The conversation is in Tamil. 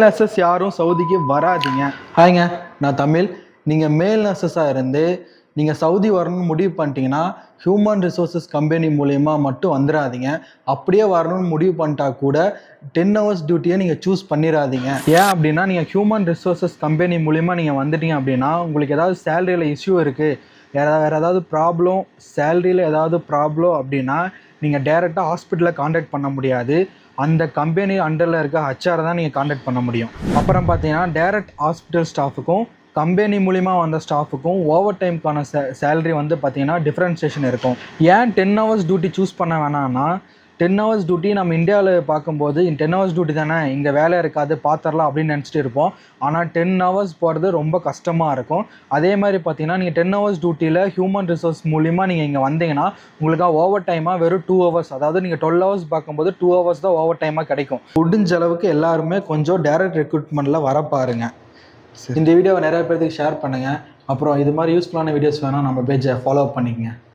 நர்சஸ் யாரும் சவுதிக்கு வராதீங்க. ஹாய்ங்க, நான் தமிழ். நீங்கள் மேல் நர்சஸாக இருந்து நீங்கள் சவுதி வரணும்னு முடிவு பண்ணிட்டீங்கன்னா ஹியூமன் ரிசோர்ஸஸ் கம்பெனி மூலயமா மட்டும் வந்துடாதீங்க. அப்படியே வரணும்னு முடிவு பண்ணிட்டா கூட 10 hours டியூட்டியை நீங்கள் சூஸ் பண்ணிடாதீங்க. ஏன் அப்படின்னா, நீங்கள் ஹியூமன் ரிசோர்ஸஸ் கம்பெனி மூலயமா நீங்கள் வந்துட்டீங்க அப்படின்னா உங்களுக்கு ஏதாவது சேலரியில் இஷ்யூ இருக்குது, வேறு ஏதாவது ப்ராப்ளம், சேலரியில் ஏதாவது ப்ராப்ளம் அப்படின்னா நீங்கள் டேரெக்டாக ஹாஸ்பிட்டலில் காண்டாக்ட் பண்ண முடியாது. அந்த கம்பெனி அண்டரில் இருக்க ஹச்ஆர் தான் நீங்கள் காண்டாக்ட் பண்ண முடியும். அப்புறம் பார்த்தீங்கன்னா டேரெக்ட் ஹாஸ்பிட்டல் ஸ்டாஃபுக்கும் கம்பெனி மூலிமா வந்த ஸ்டாஃபுக்கும் ஓவர் டைமுக்கான சேலரி வந்து பார்த்தீங்கன்னா டிஃப்ரென்சியேஷன் இருக்கும். ஏன் 10 hours டியூட்டி சூஸ் பண்ண வேணாம்னா, 10 hours டியூட்டி நம்ம இந்தியாவில் பார்க்கும்போது 10 hours டியூட்டி தானே, இங்கே வேலை இருக்காது, பார்த்துடலாம் அப்படின்னு நினச்சிட்டு இருப்போம். ஆனால் 10 hours போகிறது ரொம்ப கஷ்டமாக இருக்கும். அதே மாதிரி பார்த்தீங்கன்னா நீங்கள் 10 hours டியூட்டியில் ஹியூமன் ரிசோர்ஸ் மூலிமா நீங்கள் இங்கே வந்தீங்கன்னா உங்களுக்காக ஓவர் டைமாக வெறும் 2 hours, அதாவது நீங்கள் 12 hours பார்க்கும்போது 2 hours தான் ஓவர் டைமாக கிடைக்கும். முடிஞ்ச அளவுக்கு எல்லாருமே கொஞ்சம் டைரக்ட் ரெக்ரூட்மெண்ட்டில் வர பாருங்க. இந்த வீடியோவை நிறைய பேருக்கு ஷேர் பண்ணுங்கள். அப்புறம் இது மாதிரி யூஸ்ஃபுல்லான வீடியோஸ் வேணால் நம்ம பேஜை ஃபாலோ பண்ணிக்கங்க.